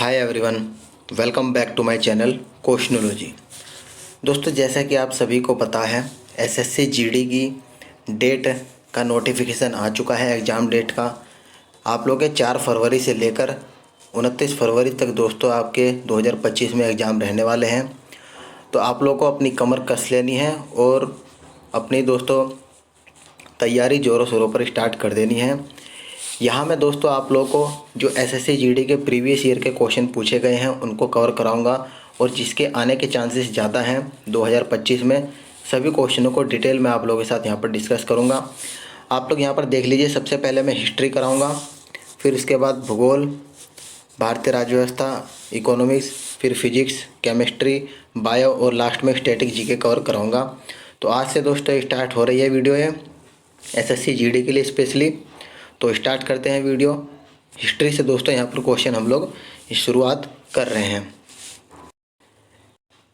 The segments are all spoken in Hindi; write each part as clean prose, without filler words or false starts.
Hi everyone, welcome back to my channel questionology. दोस्तों, जैसा कि आप सभी को पता है एसएससी जीडी की डेट का नोटिफिकेशन आ चुका है। एग्ज़ाम डेट का आप लोग के 4 फरवरी से लेकर 29 फरवरी तक दोस्तों आपके 2025 में एग्ज़ाम रहने वाले हैं। तो आप लोग को अपनी कमर कस लेनी है और अपनी दोस्तों तैयारी ज़ोरों शोरों पर स्टार्ट कर देनी है। यहाँ मैं दोस्तों आप लोगों को जो एसएससी जीडी के प्रीवियस ईयर के क्वेश्चन पूछे गए हैं उनको कवर कराऊंगा और जिसके आने के चांसेस ज़्यादा हैं 2025 में, सभी क्वेश्चनों को डिटेल में आप लोगों के साथ यहाँ पर डिस्कस करूँगा। आप लोग यहाँ पर देख लीजिए। सबसे पहले मैं हिस्ट्री कराऊँगा, फिर उसके बाद भूगोल, भारतीय राज्य व्यवस्था, इकोनॉमिक्स, फिर फिजिक्स, केमिस्ट्री, बायो और लास्ट में स्टैटिक जीके कवर कराऊँगा। तो आज से दोस्तों स्टार्ट हो रही है वीडियो है एसएससी जीडी के लिए स्पेशली। तो स्टार्ट करते हैं वीडियो हिस्ट्री से। दोस्तों यहाँ पर क्वेश्चन हम लोग शुरुआत कर रहे हैं।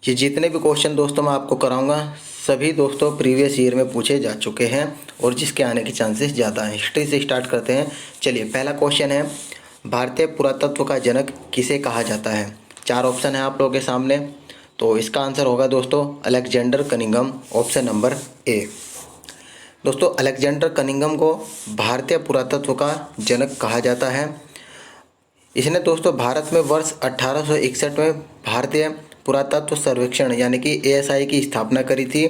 ये जितने भी क्वेश्चन दोस्तों मैं आपको कराऊंगा सभी दोस्तों प्रीवियस ईयर में पूछे जा चुके हैं और जिसके आने के चांसेस ज़्यादा हैं। हिस्ट्री से स्टार्ट करते हैं। चलिए, पहला क्वेश्चन है, भारतीय पुरातत्व का जनक किसे कहा जाता है? 4 ऑप्शन है आप लोगों के सामने। तो इसका आंसर होगा दोस्तों Alexander Cunningham, option number A. दोस्तों, अलेक्जेंडर कनिंघम को भारतीय पुरातत्व का जनक कहा जाता है। इसने दोस्तों भारत में वर्ष 1861 में भारतीय पुरातत्व सर्वेक्षण यानी कि एएसआई की स्थापना करी थी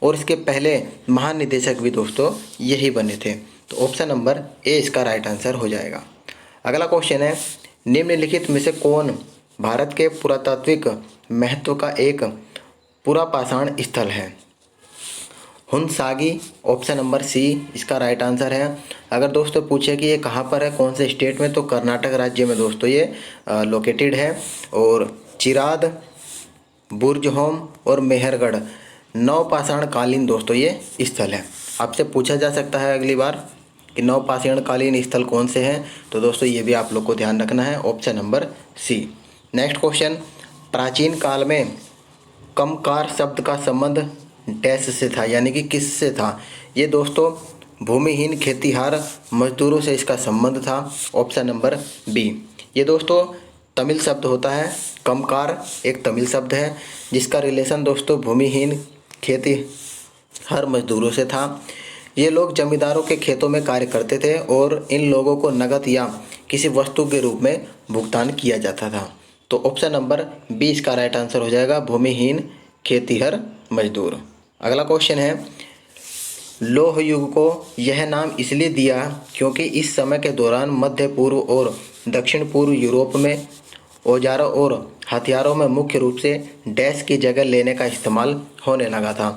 और इसके पहले महानिदेशक भी दोस्तों यही बने थे। तो ऑप्शन नंबर ए इसका राइट आंसर हो जाएगा। अगला क्वेश्चन है, निम्नलिखित में से कौन भारत के पुरातात्विक महत्व का एक पुरापाषाण स्थल है? हुनसागी, ऑप्शन नंबर सी इसका राइट आंसर है। अगर दोस्तों पूछे कि ये कहाँ पर है, कौन से स्टेट में, तो कर्नाटक राज्य में दोस्तों ये लोकेटेड है। और चिराद, बुर्जहोम और मेहरगढ़ नवपाषाण कालीन दोस्तों ये स्थल है। आपसे पूछा जा सकता है अगली बार कि नवपाषाण कालीन स्थल कौन से हैं, तो दोस्तों ये भी आप लोग को ध्यान रखना है, option number C. Next question, प्राचीन काल में कमकार शब्द का संबंध डैश से था यानी कि किस से था? ये दोस्तों भूमिहीन खेतीहार मजदूरों से इसका संबंध था, ऑप्शन नंबर बी। ये दोस्तों तमिल शब्द होता है। कमकार एक तमिल शब्द है जिसका रिलेशन दोस्तों भूमिहीन खेतीहार मजदूरों से था। ये लोग जमींदारों के खेतों में कार्य करते थे और इन लोगों को नकद या किसी वस्तु के रूप में भुगतान किया जाता था। तो ऑप्शन नंबर बी इसका राइट आंसर हो जाएगा, भूमिहीन खेतीहर मजदूर। अगला क्वेश्चन है, लौह युग को यह नाम इसलिए दिया क्योंकि इस समय के दौरान मध्य पूर्व और दक्षिण पूर्व यूरोप में औजारों और हथियारों में मुख्य रूप से डैश की जगह लेने का इस्तेमाल होने लगा था।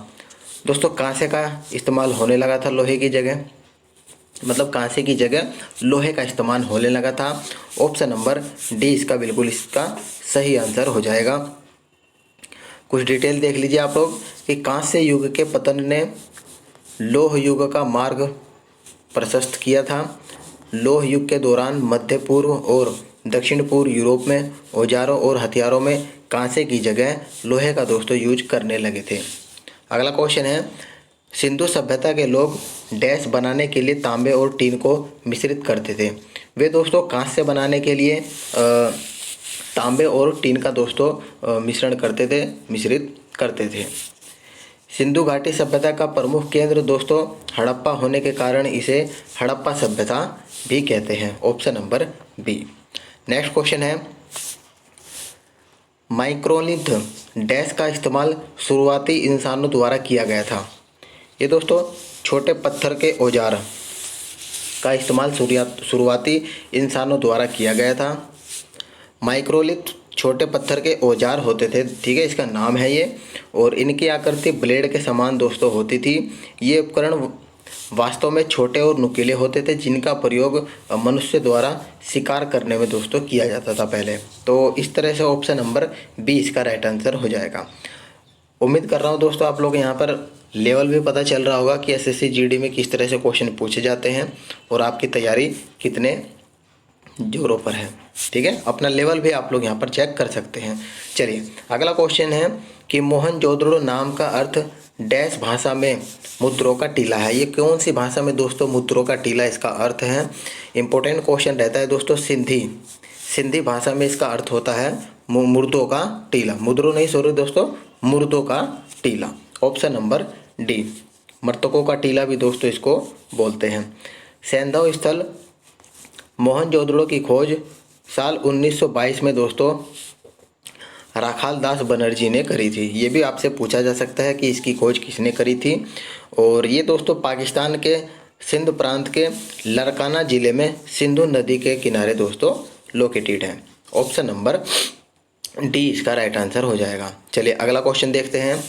दोस्तों कांसे का इस्तेमाल होने लगा था लोहे की जगह, मतलब कांसे की जगह लोहे का इस्तेमाल होने लगा था। ऑप्शन नंबर डी इसका बिल्कुल इसका सही आंसर हो जाएगा। कुछ डिटेल देख लीजिए आप लोग कि कांस्य युग के पतन ने लौह युग का मार्ग प्रशस्त किया था। लौह युग के दौरान मध्य पूर्व और दक्षिण पूर्व यूरोप में औजारों और हथियारों में कांसे की जगह लोहे का दोस्तों यूज करने लगे थे। अगला क्वेश्चन है, सिंधु सभ्यता के लोग डैश बनाने के लिए तांबे और टीन को मिश्रित करते थे। वे दोस्तों कांस्य बनाने के लिए तांबे और टीन का दोस्तों मिश्रित करते थे। सिंधु घाटी सभ्यता का प्रमुख केंद्र दोस्तों हड़प्पा होने के कारण इसे हड़प्पा सभ्यता भी कहते हैं, option number B. Next question है, माइक्रोलिथ डैश का इस्तेमाल शुरुआती इंसानों द्वारा किया गया था। ये दोस्तों छोटे पत्थर के औजार का इस्तेमाल शुरुआती इंसानों द्वारा किया गया था। माइक्रोलिथ छोटे पत्थर के औजार होते थे, ठीक है, इसका नाम है ये। और इनकी आकृति ब्लेड के समान दोस्तों होती थी। ये उपकरण वास्तव में छोटे और नुकीले होते थे जिनका प्रयोग मनुष्य द्वारा शिकार करने में दोस्तों किया जाता था पहले। तो इस तरह से ऑप्शन नंबर बी इसका राइट आंसर हो जाएगा। उम्मीद कर रहा हूँ दोस्तों आप लोग यहाँ पर लेवल भी पता चल रहा होगा कि एसएससी जीडी में किस तरह से क्वेश्चन पूछे जाते हैं और आपकी तैयारी कितने जोरों पर है, ठीक है। अपना लेवल भी आप लोग यहाँ पर चेक कर सकते हैं। चलिए, अगला क्वेश्चन है कि मोहनजोदड़ो नाम का अर्थ डैश भाषा में मुद्रों का टीला है। ये कौन सी भाषा में दोस्तों मुद्रों का टीला इसका अर्थ है? इंपॉर्टेंट क्वेश्चन रहता है दोस्तों। सिंधी सिंधी भाषा में इसका अर्थ होता है मुर्दों का टीला। मुद्रों नहीं, सॉरी दोस्तों, मुर्दों का टीला। ऑप्शन नंबर डी, मृतकों का टीला भी दोस्तों इसको बोलते हैं। सैंधव स्थल मोहनजोदड़ो की खोज साल 1922 में दोस्तों राखाल दास बनर्जी ने करी थी। ये भी आपसे पूछा जा सकता है कि इसकी खोज किसने करी थी। और ये दोस्तों पाकिस्तान के सिंध प्रांत के लरकाना ज़िले में सिंधु नदी के किनारे दोस्तों लोकेटेड है। ऑप्शन नंबर डी इसका राइट आंसर हो जाएगा। चलिए अगला क्वेश्चन देखते हैं।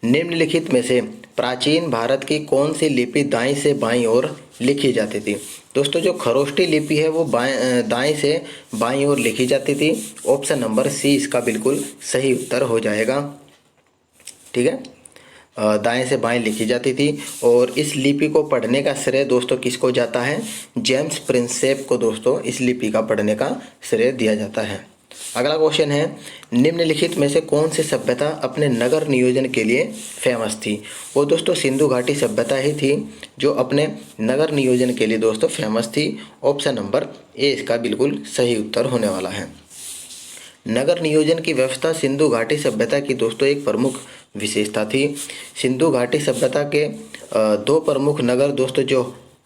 निम्नलिखित में से प्राचीन भारत की कौन सी लिपि दाईं से बाईं ओर लिखी जाती थी? दोस्तों जो खरोष्टी लिपि है वो दाएं से बाईं ओर लिखी जाती थी। ऑप्शन नंबर सी इसका बिल्कुल सही उत्तर हो जाएगा। ठीक है, दाएं से बाएं लिखी जाती थी। और इस लिपि को पढ़ने का श्रेय दोस्तों किसको जाता है? जेम्स प्रिंसेप को दोस्तों इस लिपि का पढ़ने का श्रेय दिया जाता है। अगला क्वेश्चन है, निम्नलिखित में से कौन सी सभ्यता अपने नगर नियोजन के लिए फेमस थी? वो दोस्तों सिंधु घाटी सभ्यता ही थी जो अपने नगर नियोजन के लिए दोस्तों फेमस थी। ऑप्शन नंबर ए इसका बिल्कुल सही उत्तर होने वाला है। नगर नियोजन की व्यवस्था सिंधु घाटी सभ्यता की दोस्तों एक प्रमुख विशेषता थी। सिंधु घाटी सभ्यता के दो प्रमुख नगर दोस्तों जो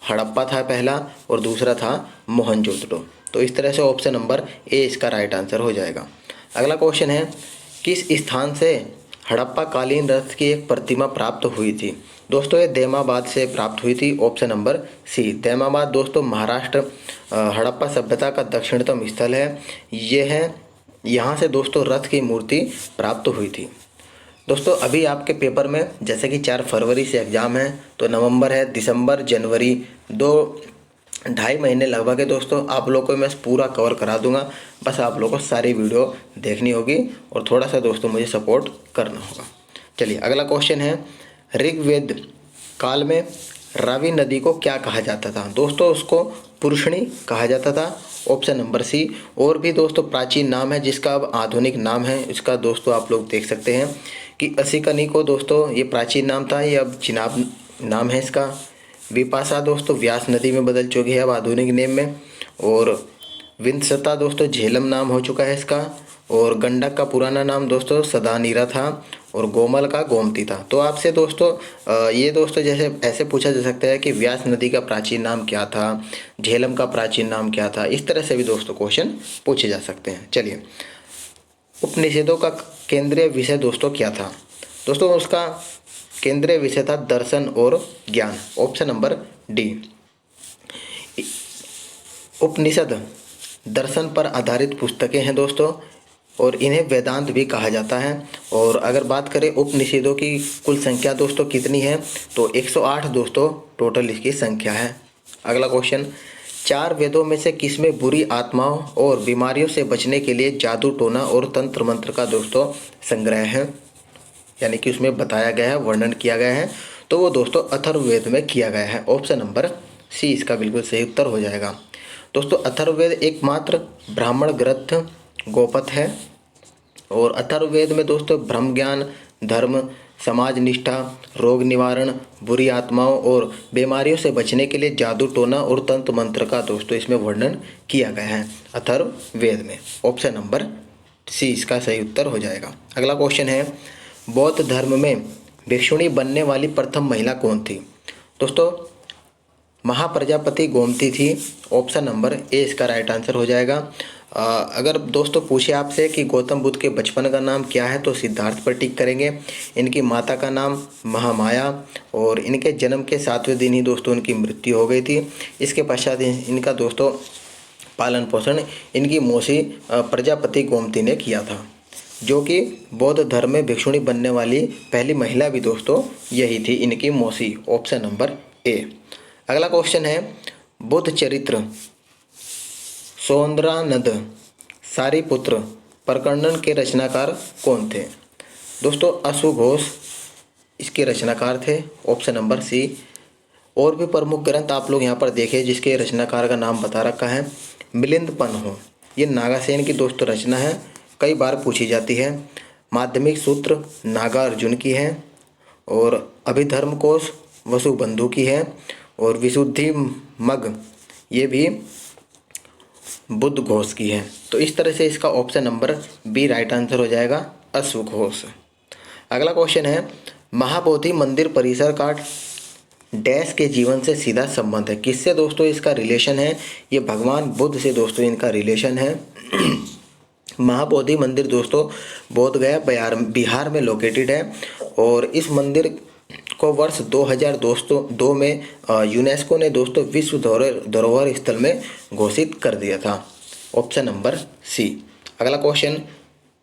हड़प्पा था पहला और दूसरा था मोहनजोदड़ो। तो इस तरह से ऑप्शन नंबर ए इसका राइट आंसर हो जाएगा। अगला क्वेश्चन है, किस स्थान से हड़प्पा कालीन रथ की एक प्रतिमा प्राप्त हुई थी? दोस्तों ये दैमाबाद से प्राप्त हुई थी। ऑप्शन नंबर सी, दैमाबाद दोस्तों महाराष्ट्र हड़प्पा सभ्यता का दक्षिणतम स्थल है। ये है, यहाँ से दोस्तों रथ की मूर्ति प्राप्त हुई थी। दोस्तों अभी आपके पेपर में जैसे कि 4 फरवरी से एग्ज़ाम है, तो नवंबर है, दिसंबर, जनवरी, 2-2.5 महीने लगभग है दोस्तों। आप लोगों को मैं पूरा कवर करा दूंगा, बस आप लोगों को सारी वीडियो देखनी होगी और थोड़ा सा दोस्तों मुझे सपोर्ट करना होगा। चलिए अगला क्वेश्चन है, ऋग्वेद काल में रावी नदी को क्या कहा जाता था? दोस्तों उसको पुरुषणी कहा जाता था। Option number C. और भी दोस्तों प्राचीन नाम है जिसका अब आधुनिक नाम है, इसका दोस्तों आप लोग देख सकते हैं कि असिकनी को दोस्तों ये प्राचीन नाम था, ये अब चिनाब नाम है इसका। विपाशा दोस्तों व्यास नदी में बदल चुकी है अब आधुनिक नेम में। और विंसता दोस्तों झेलम नाम हो चुका है इसका। और गंडक का पुराना नाम दोस्तों सदानीरा था। और गोमल का गोमती था। तो आपसे दोस्तों ये दोस्तों जैसे ऐसे पूछा जा सकता है कि व्यास नदी का प्राचीन नाम क्या था, झेलम का प्राचीन नाम क्या था, इस तरह से भी दोस्तों क्वेश्चन पूछे जा सकते हैं। चलिए, उपनिषदों का केंद्रीय विषय दोस्तों क्या था? दोस्तों उसका केंद्रीय विषय था दर्शन और ज्ञान। Option number D. उपनिषद दर्शन पर आधारित पुस्तकें हैं दोस्तों और इन्हें वेदांत भी कहा जाता है। और अगर बात करें उपनिषदों की कुल संख्या दोस्तों कितनी है, तो 108 दोस्तों टोटल इसकी संख्या है। अगला क्वेश्चन, 4 वेदों में से किसमें बुरी आत्माओं और बीमारियों से बचने के लिए जादू टोना और तंत्र मंत्र का दोस्तों संग्रह है, यानी कि उसमें बताया गया है, वर्णन किया गया है? तो वो दोस्तों अथर्ववेद में किया गया है। ऑप्शन नंबर सी इसका बिल्कुल सही उत्तर हो जाएगा। दोस्तों अथर्ववेद एकमात्र ब्राह्मण ग्रंथ गोपथ है। और अथर्ववेद में दोस्तों ब्रह्म ज्ञान, धर्म, समाज निष्ठा, रोग निवारण, बुरी आत्माओं और बीमारियों से बचने के लिए जादू टोना और तंत्र मंत्र का दोस्तों इसमें वर्णन किया गया है अथर्ववेद में। ऑप्शन नंबर सी इसका सही उत्तर हो जाएगा। अगला क्वेश्चन है, बौद्ध धर्म में भिक्षुणी बनने वाली प्रथम महिला कौन थी? दोस्तों महाप्रजापति गोमती थी। ऑप्शन नंबर ए इसका राइट आंसर हो जाएगा। अगर दोस्तों पूछे आपसे कि गौतम बुद्ध के बचपन का नाम क्या है, तो सिद्धार्थ पर टिक करेंगे। इनकी माता का नाम महामाया और इनके जन्म के 7वें दिन ही दोस्तों उनकी मृत्यु हो गई थी। इसके पश्चात इनका दोस्तों पालन पोषण इनकी मौसी प्रजापति गोमती ने किया था, जो कि बौद्ध धर्म में भिक्षुणी बनने वाली पहली महिला भी दोस्तों यही थी, इनकी मौसी। Option number A. अगला क्वेश्चन है, बुद्ध चरित्र सौंदरानंद सारिपुत्र प्रकरण के रचनाकार कौन थे? दोस्तों अश्वघोष इसके रचनाकार थे। Option number C. और भी प्रमुख ग्रंथ आप लोग यहाँ पर देखें जिसके रचनाकार का नाम बता रखा है, मिलिंद पन्हो, ये नागासेन की दोस्तों रचना है, कई बार पूछी जाती है। माध्यमिक सूत्र नागार्जुन की है। और अभिधर्म कोश वसुबंधु की है। और विशुद्धि मग ये भी बुद्ध घोष की है। तो इस तरह से इसका option number B right answer हो जाएगा, अश्व घोष। अगला क्वेश्चन है, महाबोधि मंदिर परिसर का डैश के जीवन से सीधा संबंध है। किससे दोस्तों इसका रिलेशन है? ये भगवान बुद्ध से दोस्तों इनका रिलेशन है। महाबोधि मंदिर दोस्तों बोध गया बिहार में लोकेटेड है और इस मंदिर को वर्ष 2002 में यूनेस्को ने दोस्तों विश्व धरोहर स्थल में घोषित कर दिया था। Option number C. अगला क्वेश्चन,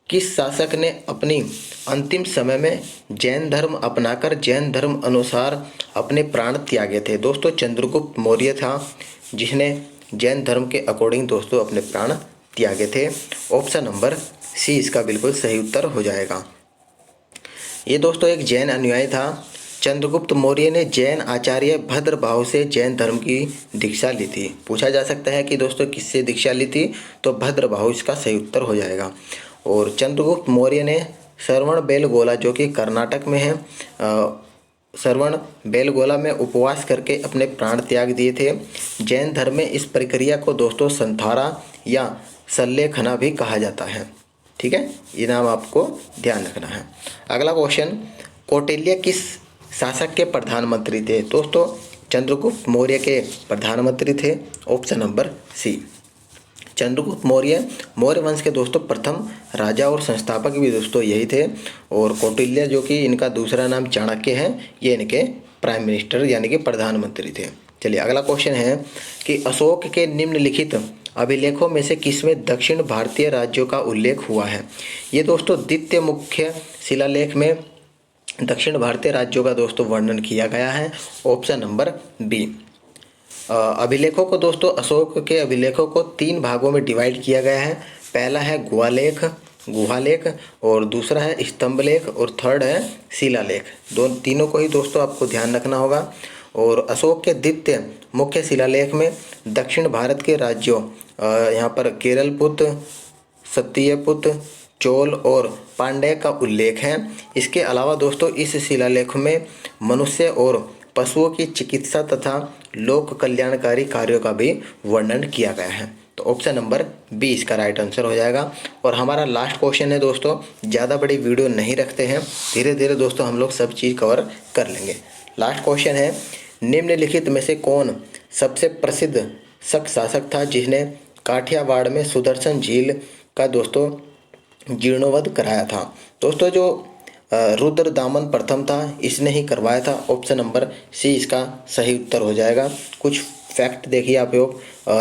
किस शासक ने अपनी अंतिम समय में जैन धर्म अपनाकर जैन धर्म अनुसार अपने प्राण त्यागे थे? दोस्तों चंद्रगुप्त मौर्य था जिसने जैन धर्म के अकॉर्डिंग दोस्तों अपने प्राण त्यागे थे। ऑप्शन नंबर सी इसका बिल्कुल सही उत्तर हो जाएगा। ये दोस्तों एक जैन अनुयायी था। चंद्रगुप्त मौर्य ने जैन आचार्य भद्रभाव से जैन धर्म की दीक्षा ली थी। पूछा जा सकता है कि दोस्तों किससे दीक्षा ली थी, तो भद्रभाव इसका सही उत्तर हो जाएगा। और चंद्रगुप्त मौर्य ने श्रवण बेलगोला जो कि कर्नाटक में है, श्रवण बेलगोला में उपवास करके अपने प्राण त्याग दिए थे। जैन धर्म में इस प्रक्रिया को दोस्तों संथारा या सल्लेखना भी कहा जाता है। ठीक है, ये नाम आपको ध्यान रखना है। अगला क्वेश्चन, कौटिल्य किस शासक के प्रधानमंत्री थे? दोस्तों चंद्रगुप्त मौर्य के प्रधानमंत्री थे। Option number C. Chandragupta Maurya Maurya वंश के दोस्तों प्रथम राजा और संस्थापक भी दोस्तों यही थे। और कौटिल्य जो कि इनका दूसरा नाम चाणक्य है, ये इनके प्राइम मिनिस्टर यानी कि प्रधानमंत्री थे। चलिए अगला क्वेश्चन है कि अशोक के निम्नलिखित अभिलेखों में से किसमें दक्षिण भारतीय राज्यों का उल्लेख हुआ है? ये दोस्तों द्वितीय मुख्य शिलालेख में दक्षिण भारतीय राज्यों का दोस्तों वर्णन किया गया है। Option number B. अभिलेखों को दोस्तों अशोक के अभिलेखों को 3 भागों में डिवाइड किया गया है। पहला है गुहालेख और दूसरा है स्तंभलेख और थर्ड है शिलालेख। तीनों को ही दोस्तों आपको ध्यान रखना होगा। और अशोक के द्वितीय मुख्य शिलालेख में दक्षिण भारत के राज्यों यहाँ पर केरलपुत्र, सत्यपुत्र, चोल और पांड्य का उल्लेख है। इसके अलावा दोस्तों इस शिलालेख में मनुष्य और पशुओं की चिकित्सा तथा लोक कल्याणकारी कार्यों का भी वर्णन किया गया है। तो ऑप्शन नंबर बी इसका राइट आंसर हो जाएगा। और हमारा लास्ट क्वेश्चन है दोस्तों, ज़्यादा बड़ी वीडियो नहीं रखते हैं, धीरे धीरे दोस्तों हम लोग सब चीज़ कवर कर लेंगे। लास्ट क्वेश्चन है, निम्नलिखित में से कौन सबसे प्रसिद्ध शक शासक था जिसने काठियावाड़ में सुदर्शन झील का दोस्तों जीर्णोद्धार कराया था? दोस्तों जो रुद्रदामन प्रथम था इसने ही करवाया था। ऑप्शन नंबर सी इसका सही उत्तर हो जाएगा। कुछ फैक्ट देखिए आप लोग,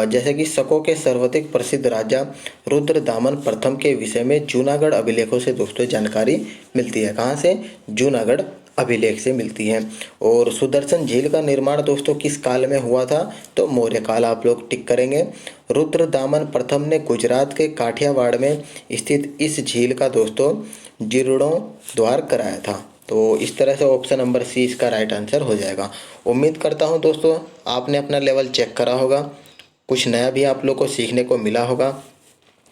जैसे कि शकों के सर्वाधिक प्रसिद्ध राजा रुद्रदामन प्रथम के विषय में जूनागढ़ अभिलेखों से दोस्तों जानकारी मिलती है। कहाँ से? जूनागढ़ अभिलेख से मिलती है। और सुदर्शन झील का निर्माण दोस्तों किस काल में हुआ था? तो मौर्य काल आप लोग टिक करेंगे। रुद्रदामन प्रथम ने गुजरात के काठियावाड़ में स्थित इस झील का दोस्तों जीर्णोद्धार कराया था। तो इस तरह से ऑप्शन नंबर सी इसका राइट आंसर हो जाएगा। उम्मीद करता हूं दोस्तों आपने अपना लेवल चेक करा होगा, कुछ नया भी आप लोग को सीखने को मिला होगा।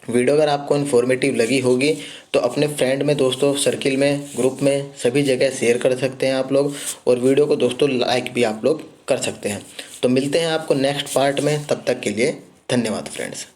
वीडियो अगर आपको इन्फॉर्मेटिव लगी होगी तो अपने फ्रेंड में दोस्तों सर्किल में ग्रुप में सभी जगह शेयर कर सकते हैं आप लोग। और वीडियो को दोस्तों लाइक भी आप लोग कर सकते हैं। तो मिलते हैं आपको नेक्स्ट पार्ट में, तब तक के लिए धन्यवाद फ्रेंड्स।